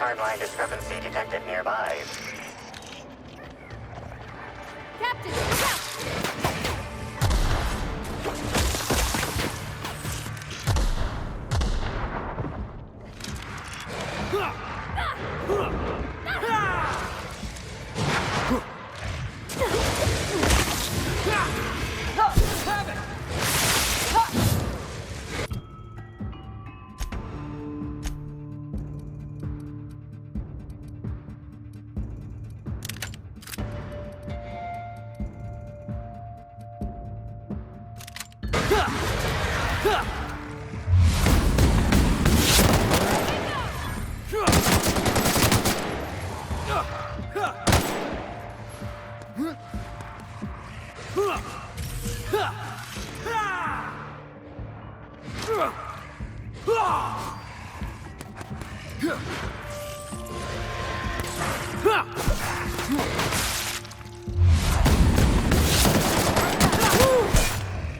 Timeline discrepancy detected nearby. Captain, look out!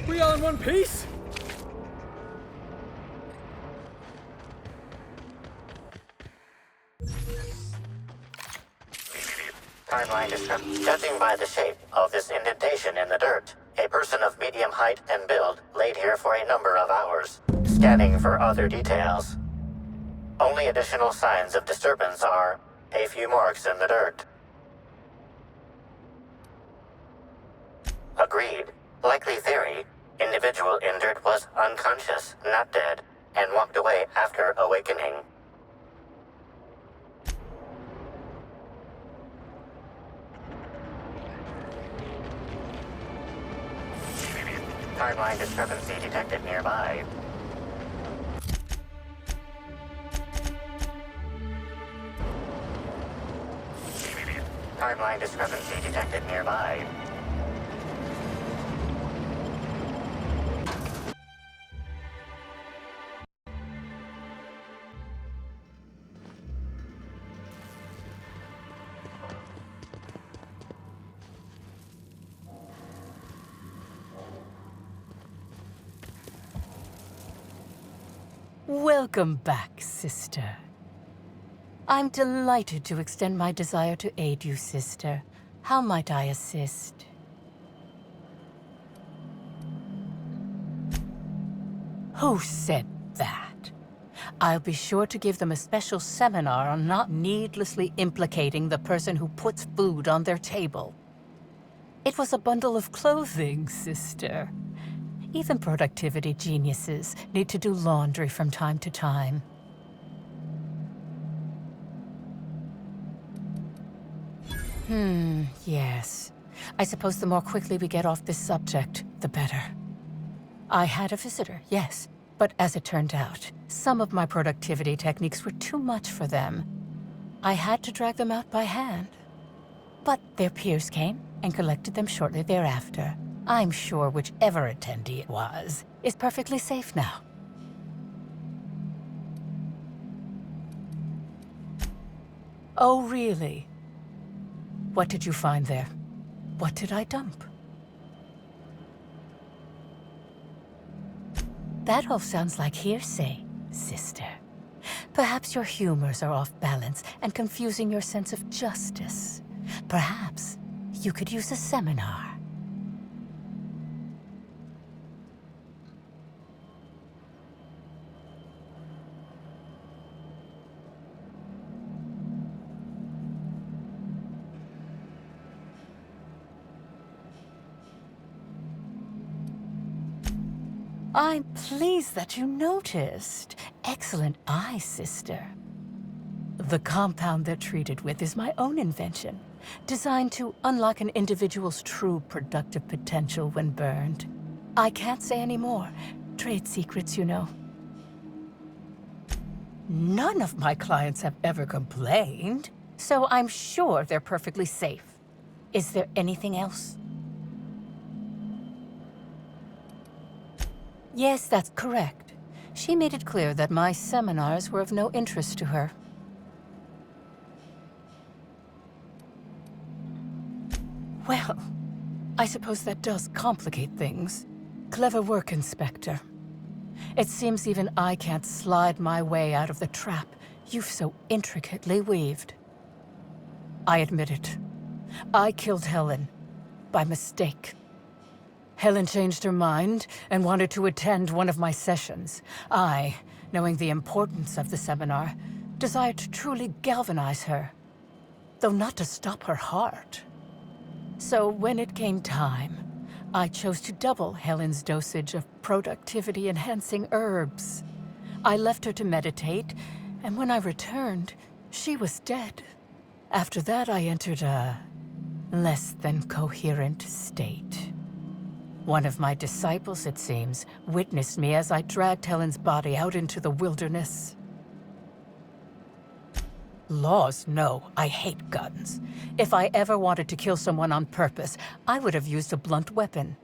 We all in one piece? Timeline discrepancy. Judging by the shape of this indentation in the dirt, a person of medium height and build laid here for a number of hours. Scanning for other details. Only additional signs of disturbance are a few marks in the dirt. Agreed. Likely theory. Individual injured was unconscious, not dead, and walked away after awakening. Timeline discrepancy detected nearby. Timeline discrepancy detected nearby. Welcome back, sister. I'm delighted to extend my desire to aid you, sister. How might I assist? Who said that? I'll be sure to give them a special seminar on not needlessly implicating the person who puts food on their table. It was a bundle of clothing, sister. Even productivity geniuses need to do laundry from time to time. Yes. I suppose the more quickly we get off this subject, the better. I had a visitor, yes. But as it turned out, some of my productivity techniques were too much for them. I had to drag them out by hand. But their peers came and collected them shortly thereafter. I'm sure whichever attendee it was is perfectly safe now. Oh, really? What did you find there? What did I dump? That all sounds like hearsay, sister. Perhaps your humors are off balance and confusing your sense of justice. Perhaps you could use a seminar. I'm pleased that you noticed. Excellent eye, sister. The compound they're treated with is my own invention, designed to unlock an individual's true productive potential when burned. I can't say any more. Trade secrets, you know. None of my clients have ever complained, so I'm sure they're perfectly safe. Is there anything else? Yes, that's correct. She made it clear that my seminars were of no interest to her. Well, I suppose that does complicate things. Clever work, Inspector. It seems even I can't slide my way out of the trap you've so intricately weaved. I admit it. I killed Helen. By mistake. Helen changed her mind and wanted to attend one of my sessions. I, knowing the importance of the seminar, desired to truly galvanize her, though not to stop her heart. So when it came time, I chose to double Helen's dosage of productivity-enhancing herbs. I left her to meditate, and when I returned, she was dead. After that, I entered a less than coherent state. One of my disciples, it seems, witnessed me as I dragged Helen's body out into the wilderness. Laws, no. I hate guns. If I ever wanted to kill someone on purpose, I would have used a blunt weapon.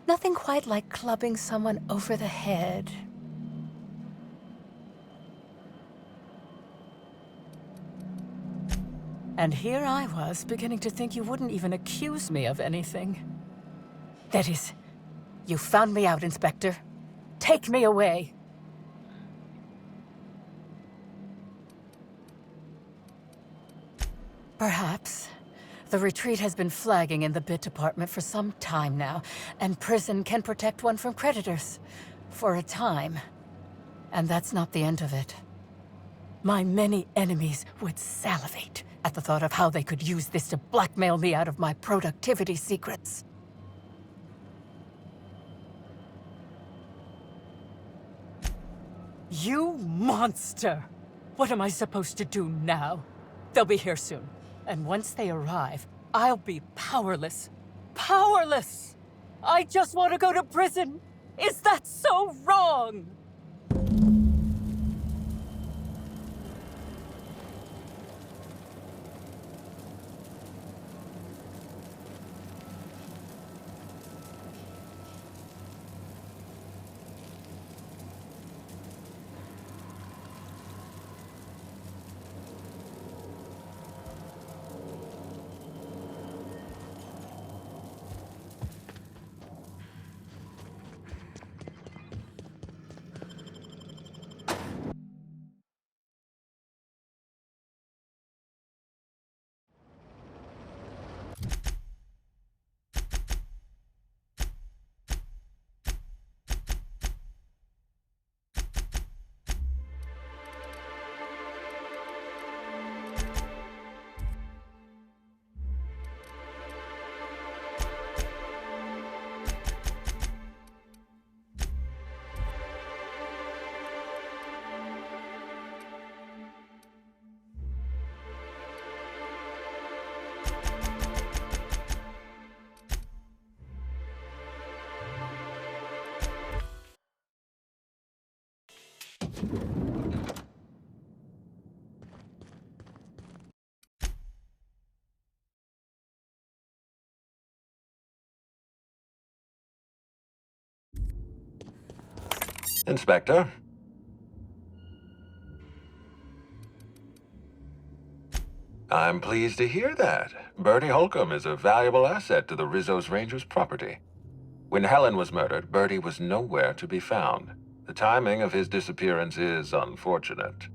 Nothing quite like clubbing someone over the head. And here I was, beginning to think you wouldn't even accuse me of anything. That is, you found me out, Inspector. Take me away. Perhaps. The retreat has been flagging in the bit department for some time now, and prison can protect one from predators. For a time. And that's not the end of it. My many enemies would salivate at the thought of how they could use this to blackmail me out of my productivity secrets. You monster! What am I supposed to do now? They'll be here soon. And once they arrive, I'll be powerless. Powerless! I just want to go to prison! Is that so wrong? Inspector? I'm pleased to hear that. Bertie Holcomb is a valuable asset to the Rizzo's Rangers property. When Helen was murdered, Bertie was nowhere to be found. The timing of his disappearance is unfortunate.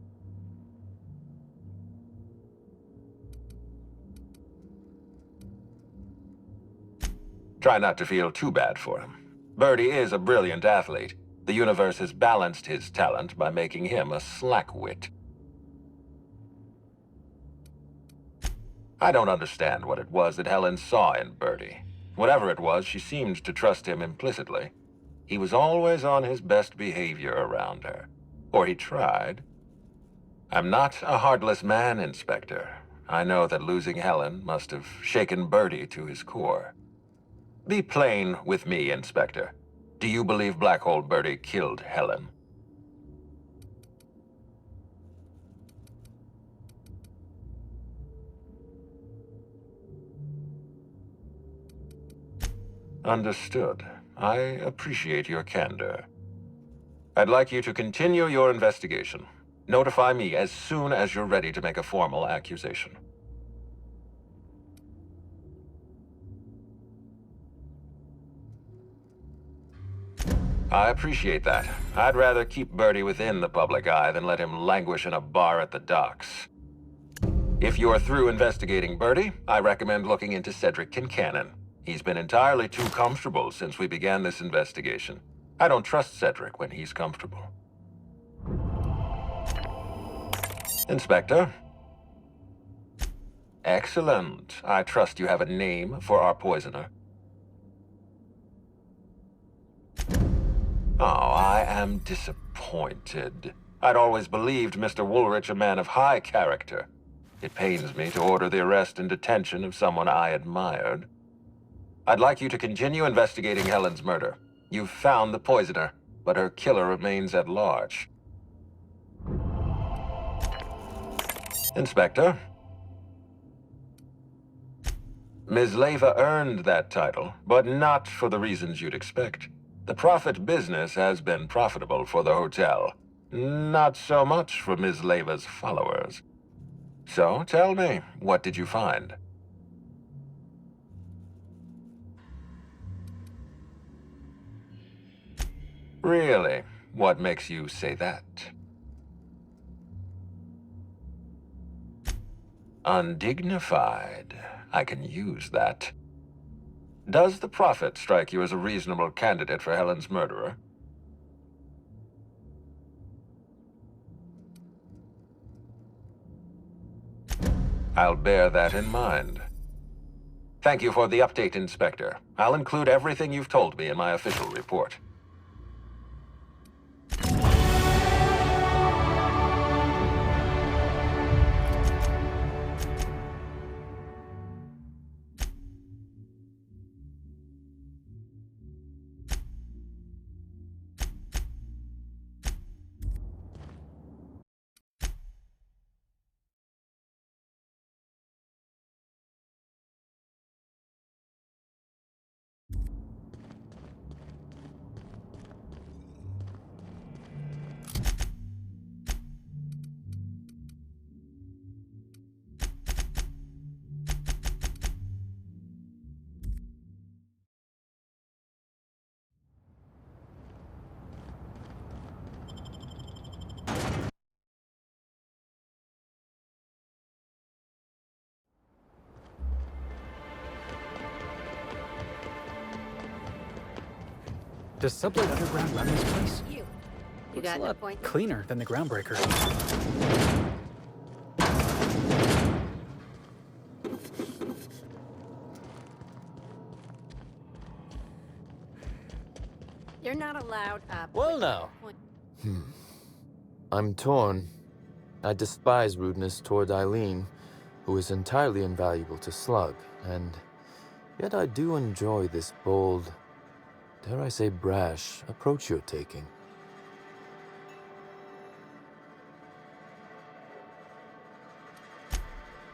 Try not to feel too bad for him. Bertie is a brilliant athlete. The universe has balanced his talent by making him a slackwit. I don't understand what it was that Helen saw in Bertie. Whatever it was, she seemed to trust him implicitly. He was always on his best behavior around her. Or he tried. I'm not a heartless man, Inspector. I know that losing Helen must have shaken Bertie to his core. Be plain with me, Inspector. Do you believe Black Hole Bertie killed Helen? Understood. I appreciate your candor. I'd like you to continue your investigation. Notify me as soon as you're ready to make a formal accusation. I appreciate that. I'd rather keep Bertie within the public eye than let him languish in a bar at the docks. If you're through investigating Bertie, I recommend looking into Cedric Kincannon. He's been entirely too comfortable since we began this investigation. I don't trust Cedric when he's comfortable. Inspector? Excellent. I trust you have a name for our poisoner. Oh, I am disappointed. I'd always believed Mr. Woolrich a man of high character. It pains me to order the arrest and detention of someone I admired. I'd like you to continue investigating Helen's murder. You've found the poisoner, but her killer remains at large. Inspector? Ms. Leyva earned that title, but not for the reasons you'd expect. The profit business has been profitable for the hotel. Not so much for Ms. Leyva's followers. So, tell me, what did you find? Really? What makes you say that? Undignified. I can use that. Does the Prophet strike you as a reasonable candidate for Helen's murderer? I'll bear that in mind. Thank you for the update, Inspector. I'll include everything you've told me in my official report. Does sublet underground run this place? You Looks got a an lot appointment? cleaner than the groundbreaker. You're not allowed up. Well, now. I'm torn. I despise rudeness toward Eileen, who is entirely invaluable to Slug, and yet I do enjoy this bold, dare I say brash, approach you're taking.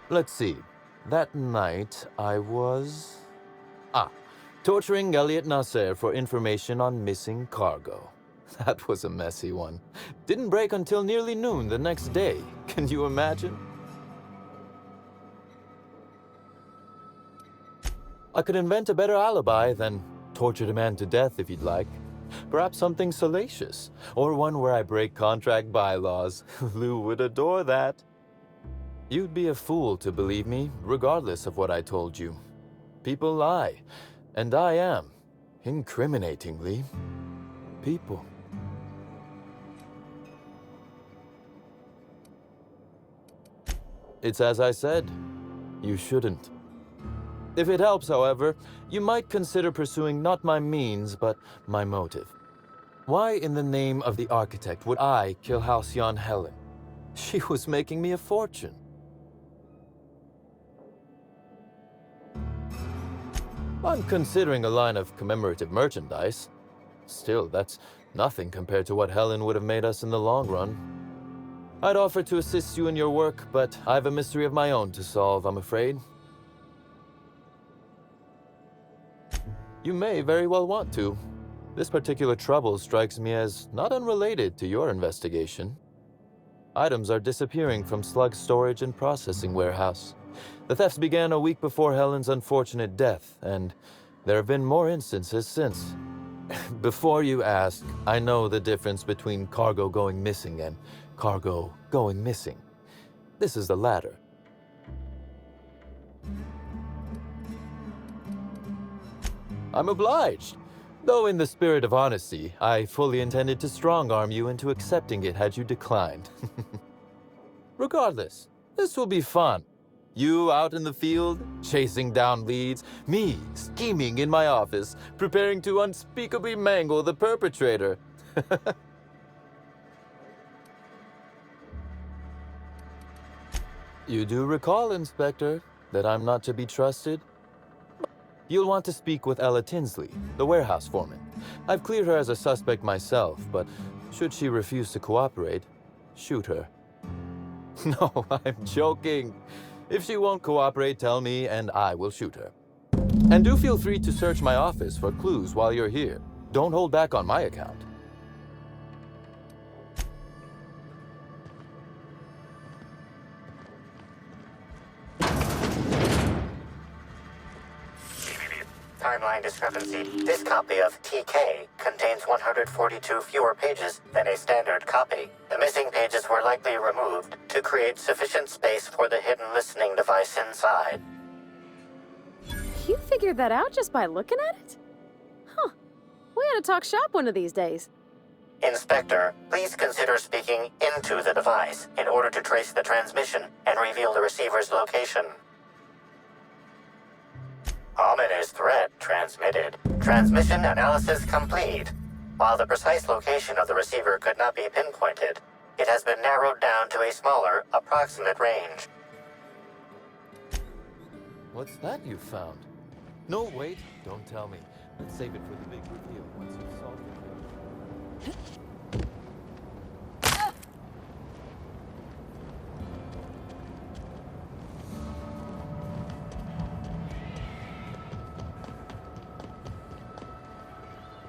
Let's see. That night, I was... torturing Elliot Nasser for information on missing cargo. That was a messy one. Didn't break until nearly noon the next day. Can you imagine? I could invent a better alibi than torture a man to death if you'd like. Perhaps something salacious, or one where I break contract bylaws. Lou would adore that. You'd be a fool to believe me, regardless of what I told you. People lie, and I am, incriminatingly, people. It's as I said. You shouldn't. If it helps, however, you might consider pursuing not my means, but my motive. Why in the name of the architect would I kill Halcyon Helen? She was making me a fortune. I'm considering a line of commemorative merchandise. Still, that's nothing compared to what Helen would have made us in the long run. I'd offer to assist you in your work, but I have a mystery of my own to solve, I'm afraid. You may very well want to. This particular trouble strikes me as not unrelated to your investigation. Items are disappearing from Slug's storage and processing warehouse. The thefts began a week before Helen's unfortunate death, and there have been more instances since. Before you ask, I know the difference between cargo going missing and cargo going missing. This is the latter. I'm obliged. Though in the spirit of honesty, I fully intended to strong-arm you into accepting it had you declined. Regardless, this will be fun. You out in the field, chasing down leads, me scheming in my office, preparing to unspeakably mangle the perpetrator. You do recall, Inspector, that I'm not to be trusted? You'll want to speak with Ella Tinsley, the warehouse foreman. I've cleared her as a suspect myself, but should she refuse to cooperate, shoot her. No, I'm joking. If she won't cooperate, tell me and I will shoot her. And do feel free to search my office for clues while you're here. Don't hold back on my account. Timeline discrepancy. This copy of TK contains 142 fewer pages than a standard copy. The missing pages were likely removed to create sufficient space for the hidden listening device inside. You figured that out just by looking at it? Huh. We ought to talk shop one of these days. Inspector, please consider speaking into the device in order to trace the transmission and reveal the receiver's location. Ominous threat transmitted. Transmission analysis complete. While the precise location of the receiver could not be pinpointed, it has been narrowed down to a smaller, approximate range. What's that you found? No, wait, don't tell me. Let's save it for the big reveal once you've solved the case.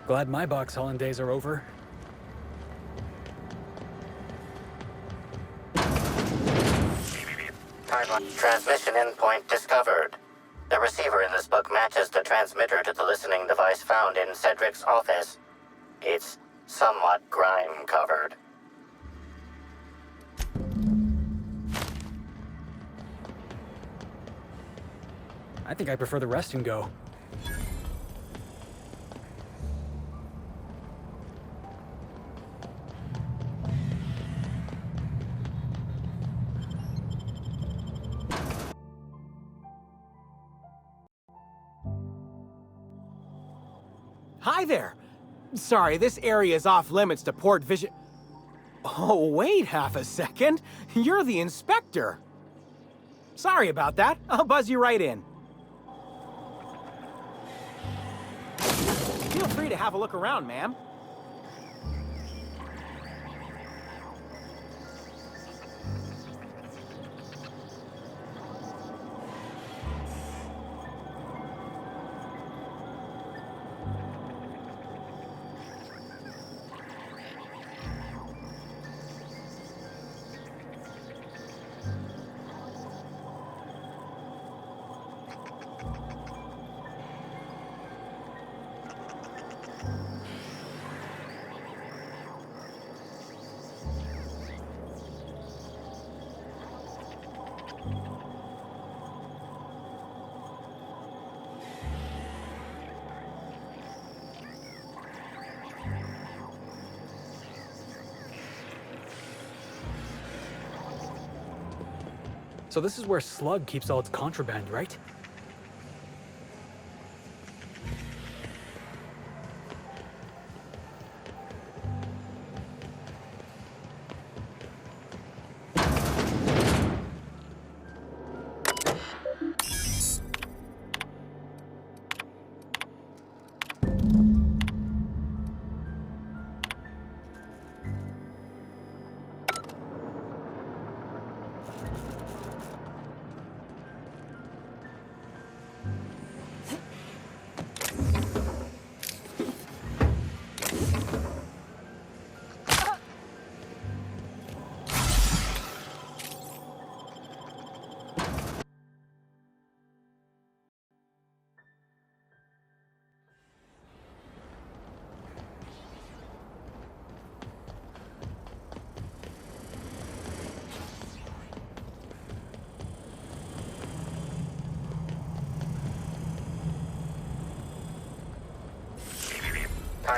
Glad my box hauling days are over. Timeline. Transmission endpoint discovered. The receiver in this book matches the transmitter to the listening device found in Cedric's office. It's somewhat grime-covered. I think I prefer the rest and go. Hi there. Sorry, this area is off limits to port vision. Oh, wait half a second. You're the inspector. Sorry about that. I'll buzz you right in. Feel free to have a look around, ma'am. So this is where Slug keeps all its contraband, right?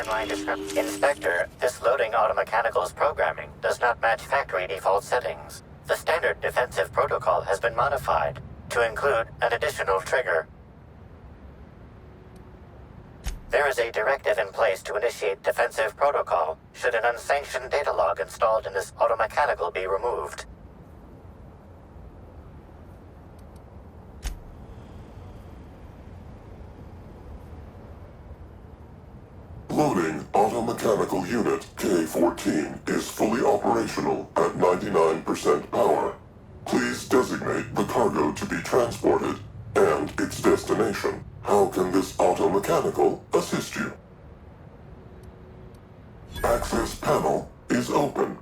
timeline description. Inspector, this loading automechanical's programming does not match factory default settings. The standard defensive protocol has been modified to include an additional trigger. There is a directive in place to initiate defensive protocol should an unsanctioned data log installed in this automechanical be removed. Loading automechanical unit K-14 is fully operational at 99% power. Please designate the cargo to be transported and its destination. How can this automechanical assist you? Access panel is open.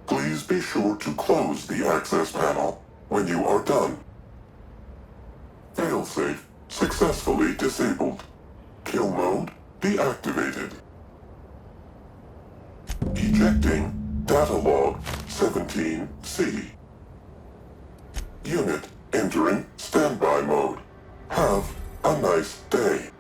Please be sure to close the access panel when you are done. Failsafe successfully disabled. Kill mode deactivated. Ejecting data log 17C. Unit entering standby mode. Have a nice day.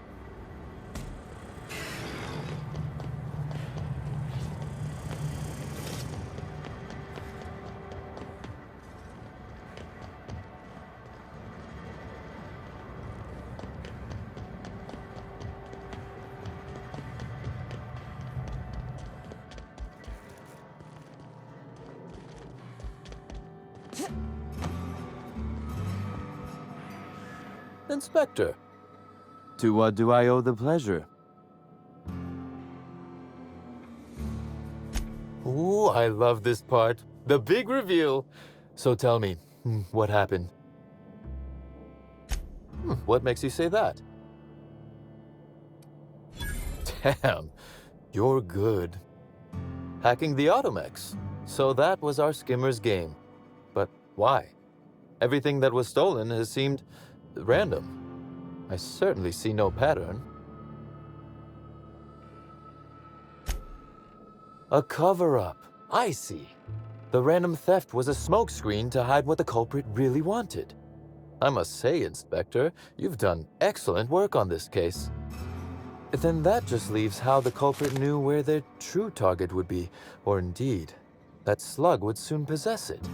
Inspector, to what do I owe the pleasure? Ooh, I love this part. The big reveal. So tell me, what happened? What makes you say that? Damn, you're good. Hacking the Automex. So that was our skimmer's game. But why? Everything that was stolen has seemed random. I certainly see no pattern. A cover-up. I see. The random theft was a smokescreen to hide what the culprit really wanted. I must say, Inspector, you've done excellent work on this case. Then that just leaves how the culprit knew where their true target would be, or indeed, that slug would soon possess it.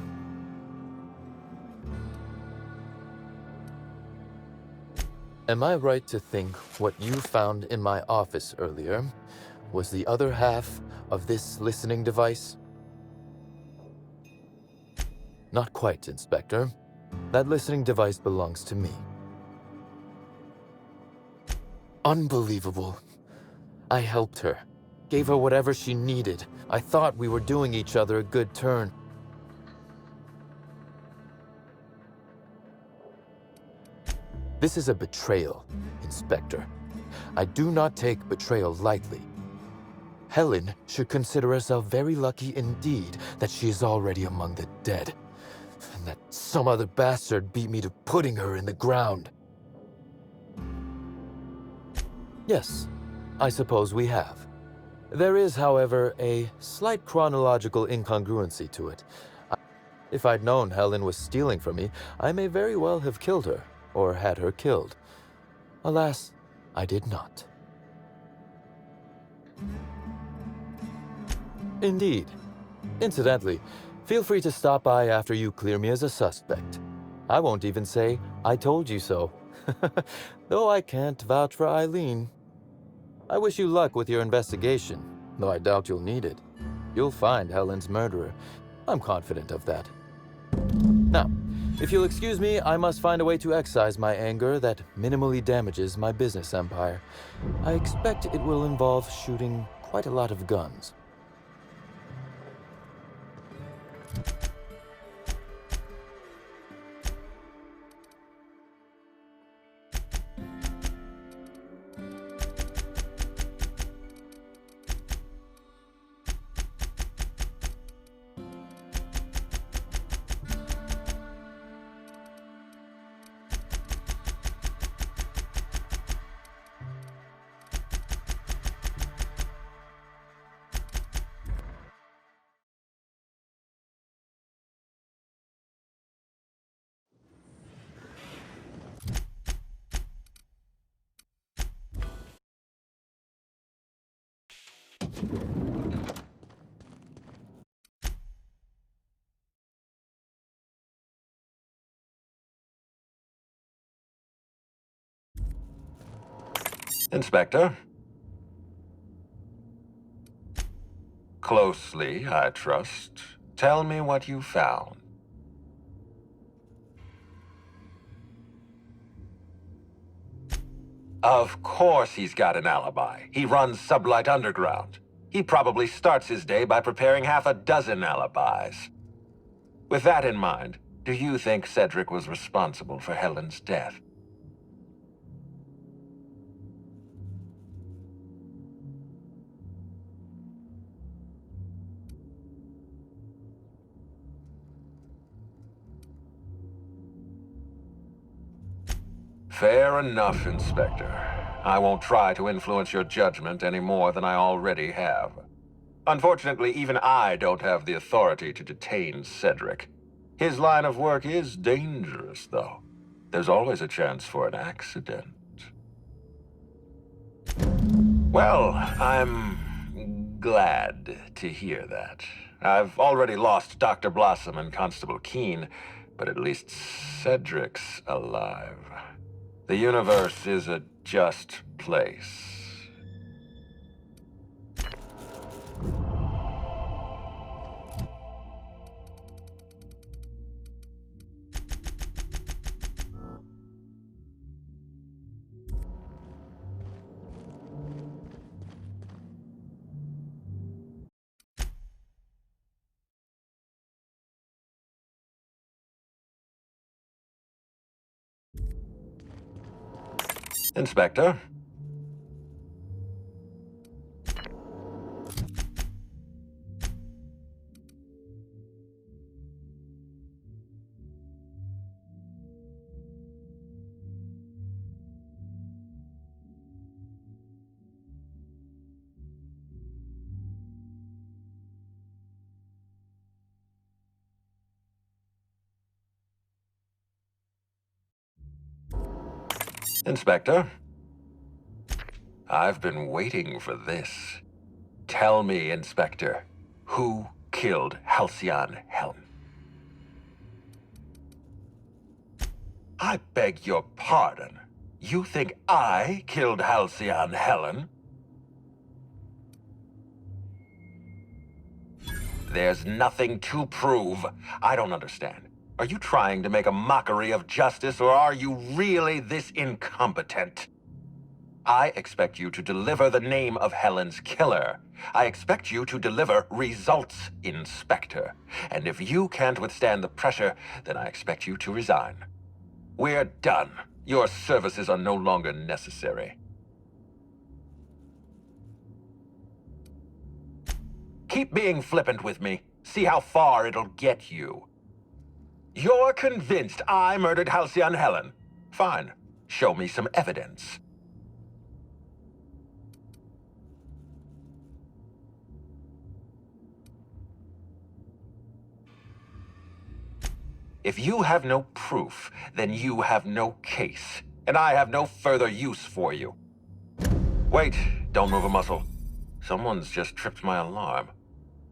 Am I right to think what you found in my office earlier was the other half of this listening device? Not quite, Inspector. That listening device belongs to me. Unbelievable. I helped her, gave her whatever she needed. I thought we were doing each other a good turn. This is a betrayal, Inspector. I do not take betrayal lightly. Helen should consider herself very lucky indeed that she is already among the dead, and that some other bastard beat me to putting her in the ground. Yes, I suppose we have. There is, however, a slight chronological incongruency to it. If I'd known Helen was stealing from me, I may very well have killed her, or had her killed. Alas, I did not. Indeed. Incidentally, feel free to stop by after you clear me as a suspect. I won't even say, I told you so. Though I can't vouch for Eileen. I wish you luck with your investigation, though I doubt you'll need it. You'll find Helen's murderer. I'm confident of that. Now, if you'll excuse me, I must find a way to excise my anger that minimally damages my business empire. I expect it will involve shooting quite a lot of guns. Inspector? Closely, I trust. Tell me what you found. Of course he's got an alibi. He runs Sublight Underground. He probably starts his day by preparing half a dozen alibis. With that in mind, do you think Cedric was responsible for Helen's death? Fair enough, Inspector. I won't try to influence your judgment any more than I already have. Unfortunately, even I don't have the authority to detain Cedric. His line of work is dangerous, though. There's always a chance for an accident. Well, I'm glad to hear that. I've already lost Dr. Blossom and Constable Keene, but at least Cedric's alive. The universe is a just place. Inspector? Inspector? I've been waiting for this. Tell me, Inspector, who killed Halcyon Helen? I beg your pardon. You think I killed Halcyon Helen? There's nothing to prove. I don't understand. Are you trying to make a mockery of justice, or are you really this incompetent? I expect you to deliver the name of Helen's killer. I expect you to deliver results, Inspector. And if you can't withstand the pressure, then I expect you to resign. We're done. Your services are no longer necessary. Keep being flippant with me. See how far it'll get you. You're convinced I murdered Halcyon Helen. Fine. Show me some evidence. If you have no proof, then you have no case, and I have no further use for you. Wait, don't move a muscle. Someone's just tripped my alarm.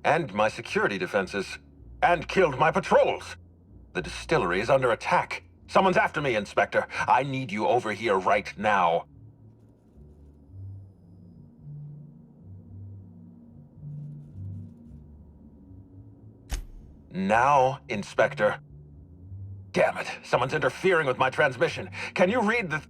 And my security defenses. And killed my patrols. The distillery is under attack. Someone's after me, Inspector. I need you over here right now. Now, Inspector. Damn it, someone's interfering with my transmission. Can you read the...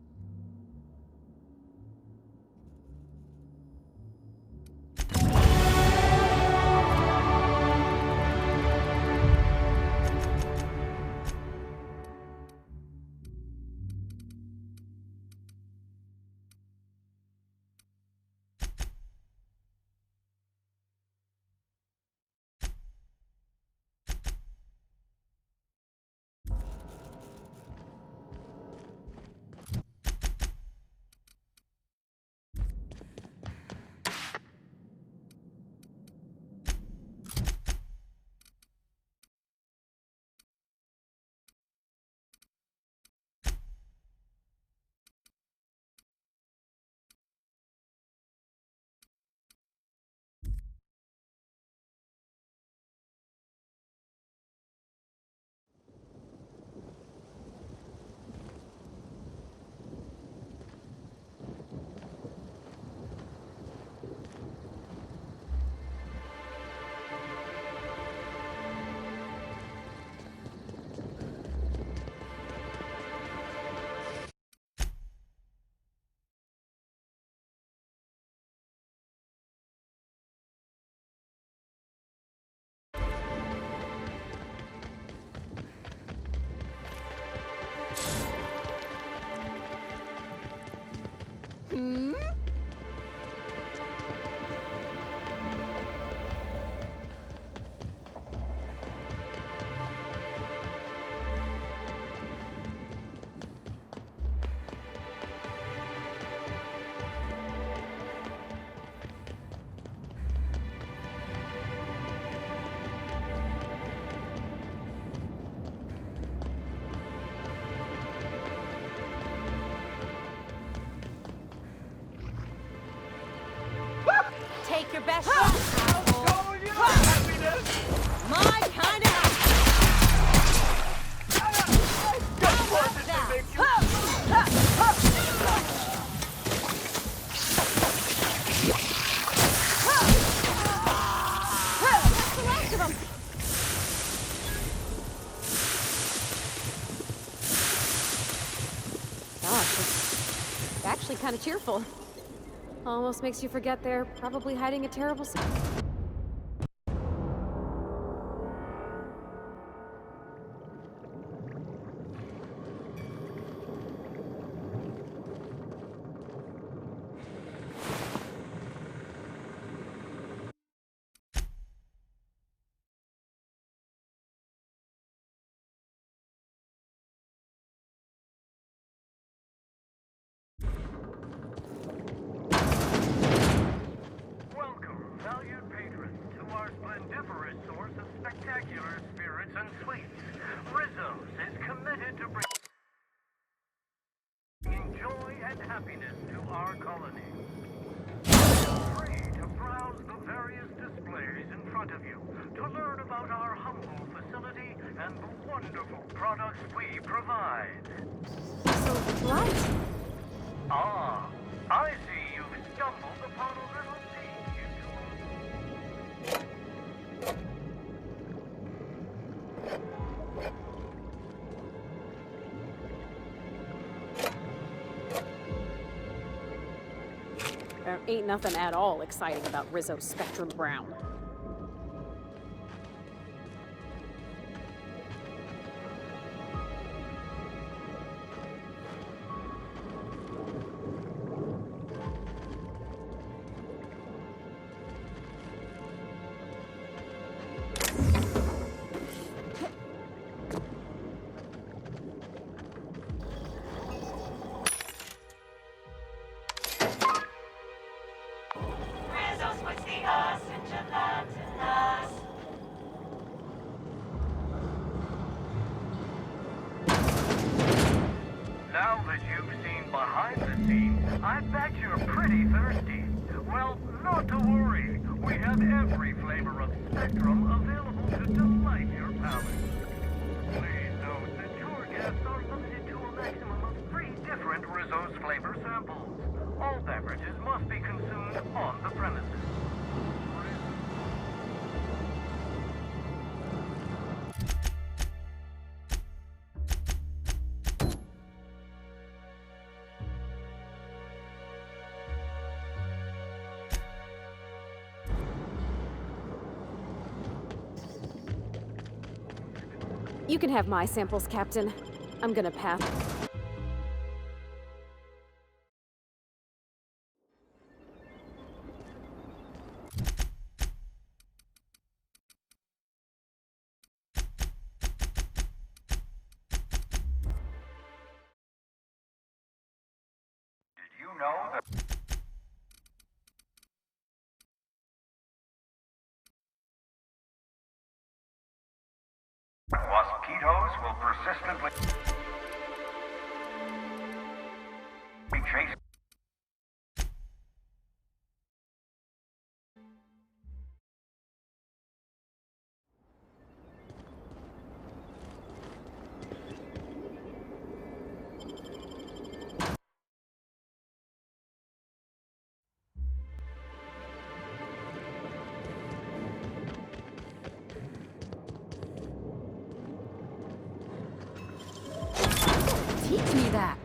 best shot. My kind of That's the last of them. Gosh, it's actually kind of cheerful. Almost makes you forget they're probably hiding a terrible secret. Welcome, valued patrons, to our splendiferous source of spectacular spirits and sweets. Rizzo's is committed to bringing joy and happiness to our colony. Feel free to browse the various displays in front of you to learn about our humble facility and the wonderful products we provide. So, what? Ah, I see you've stumbled upon a little peek There ain't nothing at all exciting about Rizzo's Spectrum Brown. Now that you've seen behind the scenes, I bet you're pretty thirsty. Well, not to worry. We have every flavor of Spectrum available to delight your palate. Please note that tour guests are limited to a maximum of 3 different Rizzo's flavor samples. All beverages must be consumed on the premises. You can have my samples, Captain. I'm gonna pass. Did you know that mosquitoes will persistently be chased? Teach me that.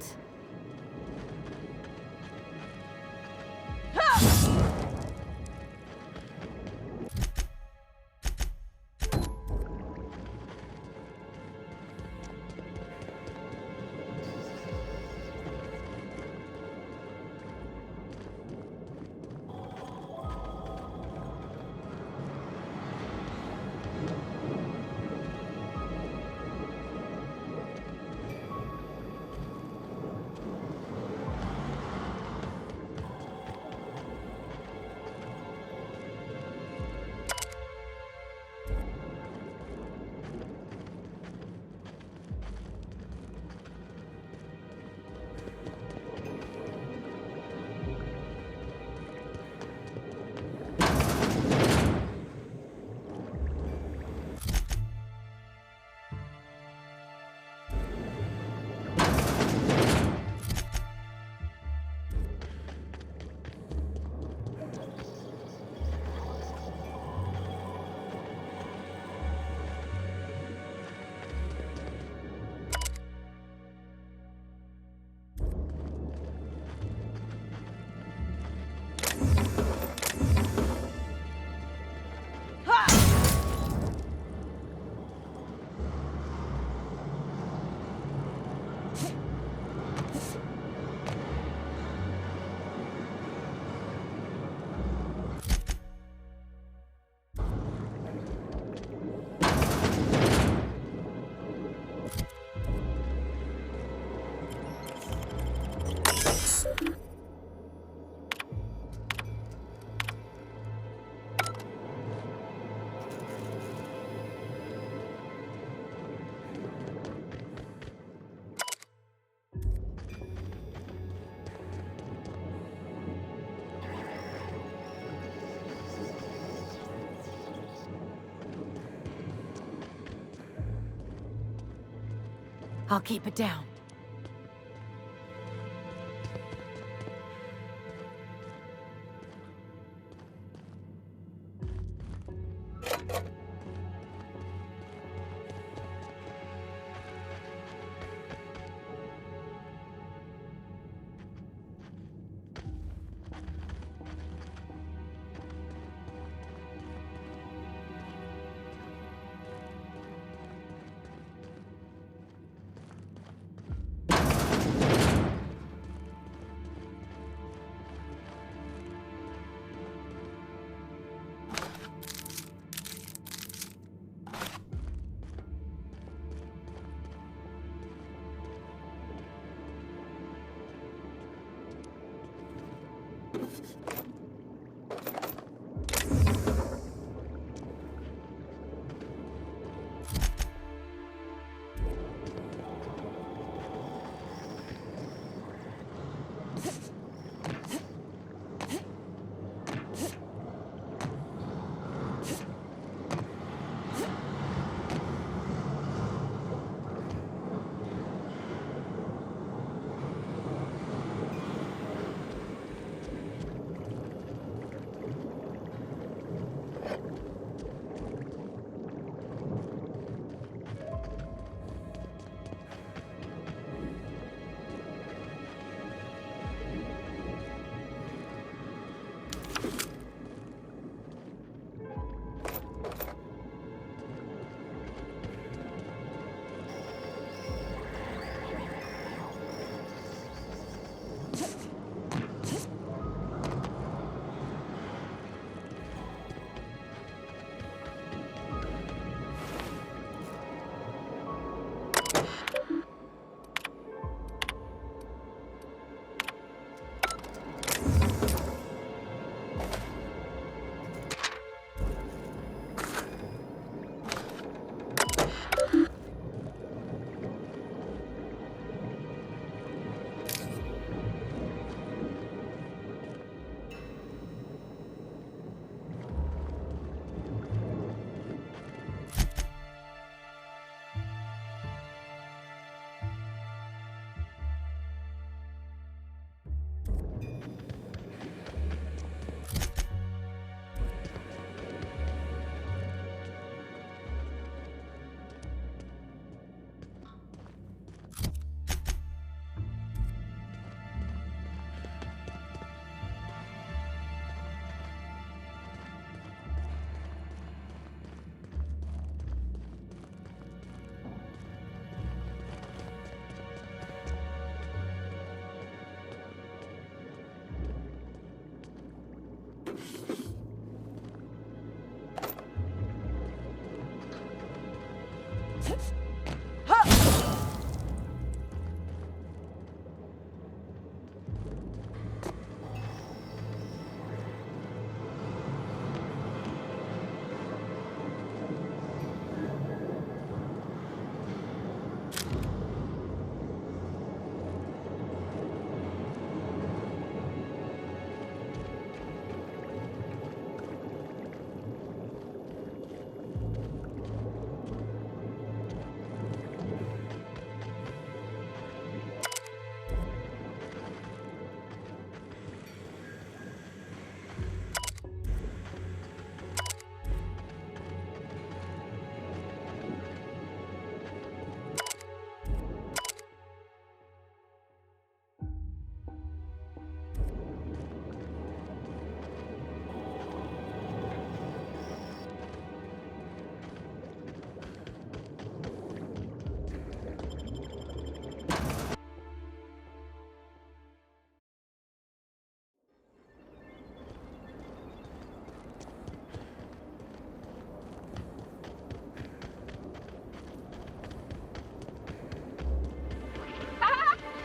I'll keep it down.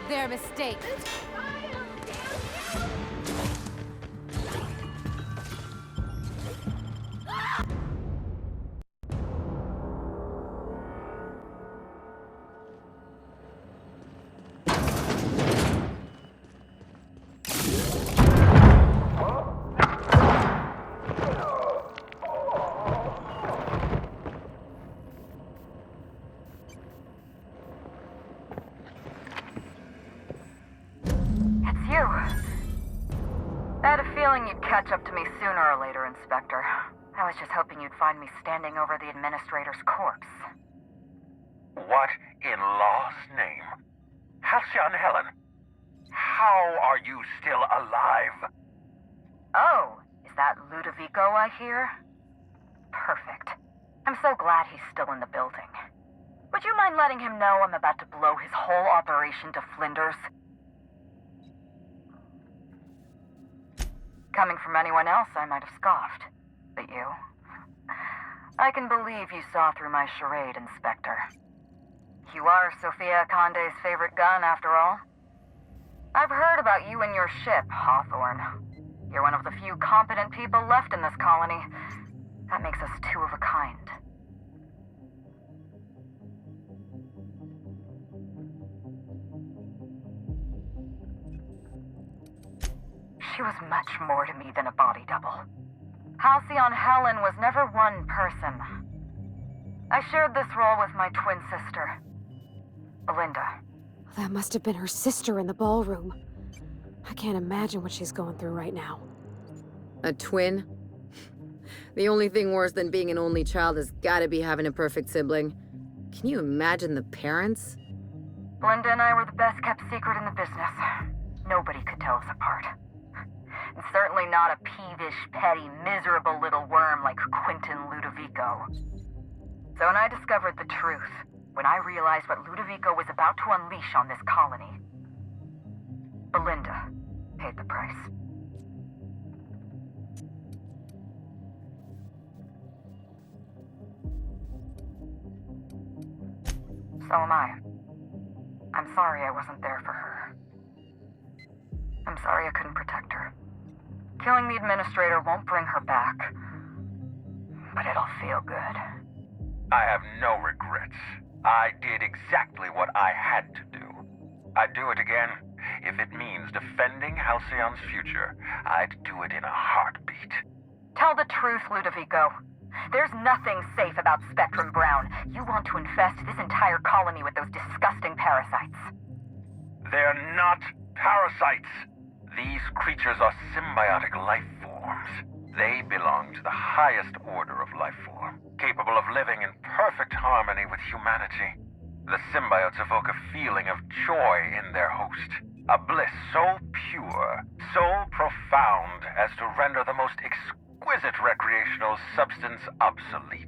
Their mistake. hoping you'd find me standing over the administrator's corpse. What in law's name? Halcyon Helen, how are you still alive? Oh, is that Ludovico I hear? Perfect. I'm so glad he's still in the building. Would you mind letting him know I'm about to blow his whole operation to flinders? Coming from anyone else, I might have scoffed. But you? I can believe you saw through my charade, Inspector. You are Sophia Conde's favorite gun, after all. I've heard about you and your ship, Hawthorne. You're one of the few competent people left in this colony. That makes us two of a kind. She was much more to me than a body double. Halcyon Helen was never one person. I shared this role with my twin sister, Belinda. That must have been her sister in the ballroom. I can't imagine what she's going through right now. A twin? The only thing worse than being an only child has gotta be having a perfect sibling. Can you imagine the parents? Belinda and I were the best kept secret in the business. Nobody could tell us apart. And certainly not a peevish, petty, miserable little worm like Quentin Ludovico. So when I discovered the truth, when I realized what Ludovico was about to unleash on this colony, Belinda paid the price. So am I. I'm sorry I wasn't there for her. I'm sorry I couldn't protect her. Killing the administrator won't bring her back, but it'll feel good. I have no regrets. I did exactly what I had to do. I'd do it again. If it means defending Halcyon's future, I'd do it in a heartbeat. Tell the truth, Ludovico. There's nothing safe about Spectrum Brown. You want to infest this entire colony with those disgusting parasites. They're not parasites. These creatures are symbiotic life forms. They belong to the highest order of life form, capable of living in perfect harmony with humanity. The symbiotes evoke a feeling of joy in their host, a bliss so pure, so profound as to render the most exquisite recreational substance obsolete.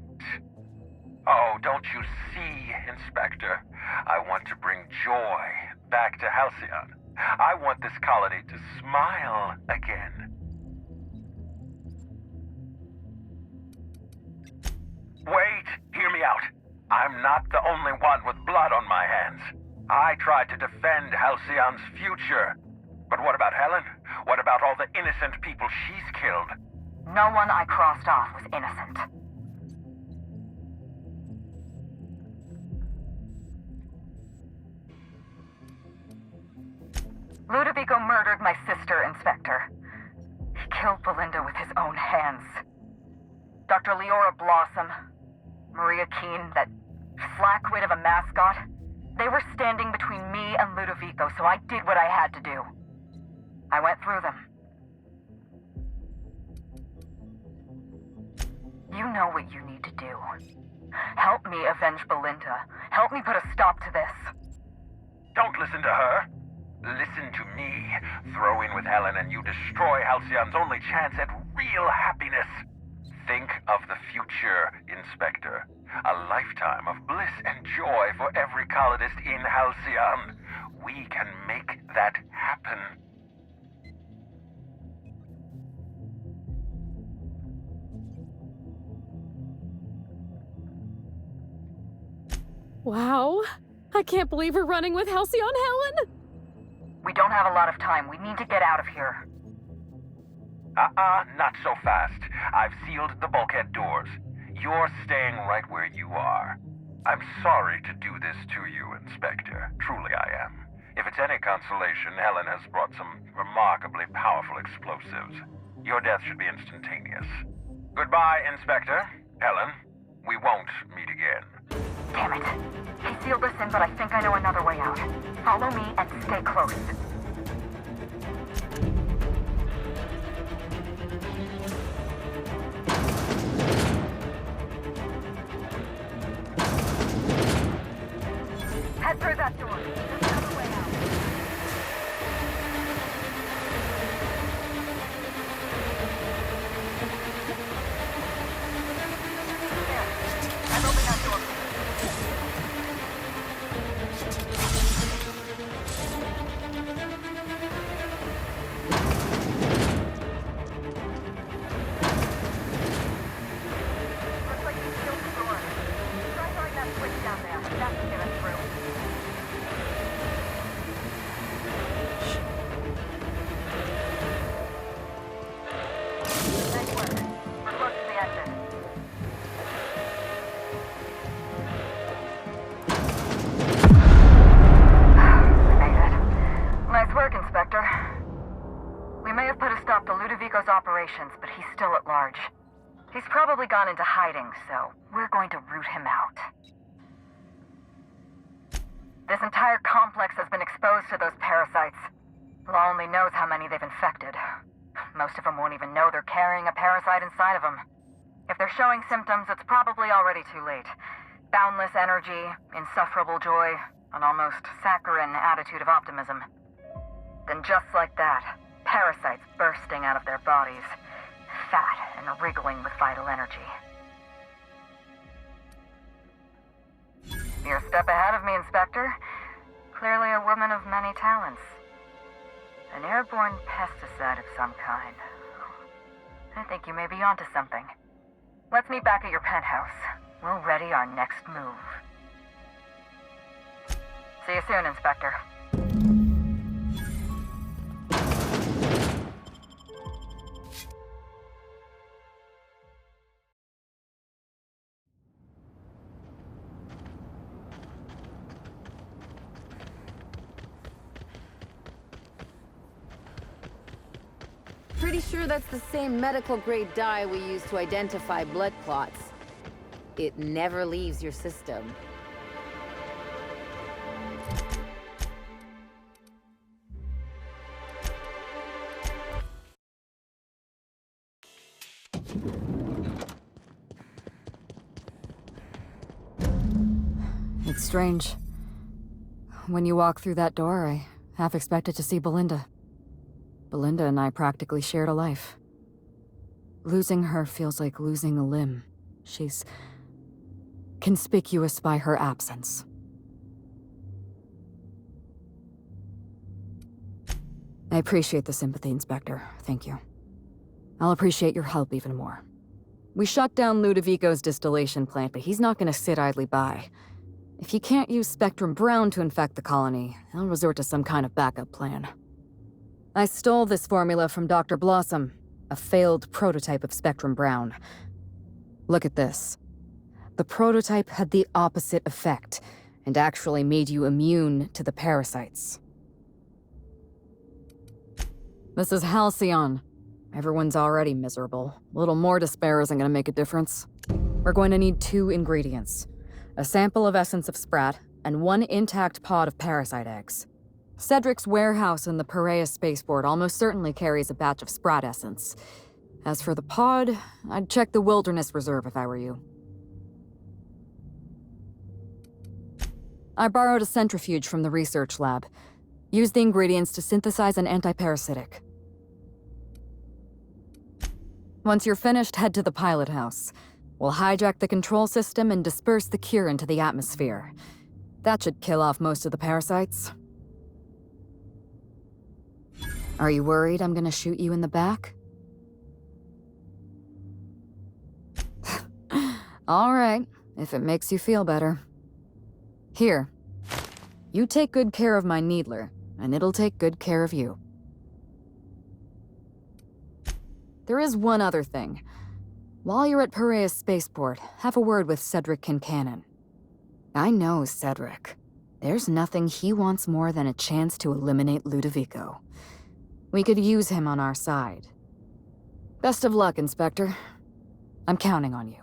Oh, don't you see, Inspector? I want to bring joy back to Halcyon. I want this colony to smile again. Wait, hear me out. I'm not the only one with blood on my hands. I tried to defend Halcyon's future. But what about Helen? What about all the innocent people she's killed? No one I crossed off was innocent. Ludovico murdered my sister, Inspector. He killed Belinda with his own hands. Dr. Leora Blossom, Maria Keene, that flackwit of a mascot, they were standing between me and Ludovico, so I did what I had to do. I went through them. You know what you need to do. Help me avenge Belinda. Help me put a stop to this. Don't listen to her. Listen to me. Throw in with Helen and you destroy Halcyon's only chance at real happiness. Think of the future, Inspector. A lifetime of bliss and joy for every colonist in Halcyon. We can make that happen. Wow. I can't believe we're running with Halcyon Helen! We don't have a lot of time. We need to get out of here. Not so fast. I've sealed the bulkhead doors. You're staying right where you are. I'm sorry to do this to you, Inspector. Truly I am. If it's any consolation, Helen has brought some remarkably powerful explosives. Your death should be instantaneous. Goodbye, Inspector. Helen, we won't meet again. Damn it. He sealed us in, but I think I know another way out. Follow me and stay close. operations, but he's still at large. He's probably gone into hiding, so we're going to root him out. This entire complex has been exposed to those parasites. Law only knows how many they've infected. Most of them won't even know they're carrying a parasite inside of them. If they're showing symptoms, it's probably already too late. Boundless energy, insufferable joy, an almost saccharine attitude of optimism. Then just like that, parasites bursting out of their bodies, fat and wriggling with vital energy. You're a step ahead of me, Inspector. Clearly a woman of many talents. An airborne pesticide of some kind. I think you may be onto something. Let's meet back at your penthouse. We'll ready our next move. See you soon, Inspector. Pretty sure that's the same medical-grade dye we use to identify blood clots. It never leaves your system. It's strange. When you walk through that door, I half expected to see Belinda. Belinda and I practically shared a life. Losing her feels like losing a limb. She's conspicuous by her absence. I appreciate the sympathy, Inspector. Thank you. I'll appreciate your help even more. We shut down Ludovico's distillation plant, but he's not gonna sit idly by. If he can't use Spectrum Brown to infect the colony, he'll resort to some kind of backup plan. I stole this formula from Dr. Blossom, a failed prototype of Spectrum Brown. Look at this. The prototype had the opposite effect, and actually made you immune to the parasites. This is Halcyon. Everyone's already miserable. A little more despair isn't gonna make a difference. We're going to need 2 ingredients. A sample of essence of sprat, and 1 intact pod of parasite eggs. Cedric's warehouse in the Perea spaceport almost certainly carries a batch of sprat essence. As for the pod, I'd check the Wilderness Reserve if I were you. I borrowed a centrifuge from the research lab. Use the ingredients to synthesize an antiparasitic. Once you're finished, head to the pilot house. We'll hijack the control system and disperse the cure into the atmosphere. That should kill off most of the parasites. Are you worried I'm gonna shoot you in the back? All right, if it makes you feel better. Here. You take good care of my needler, and it'll take good care of you. There is one other thing. While you're at Perea Spaceport, have a word with Cedric Kincannon. I know Cedric. There's nothing he wants more than a chance to eliminate Ludovico. We could use him on our side. Best of luck, Inspector. I'm counting on you.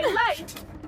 my life!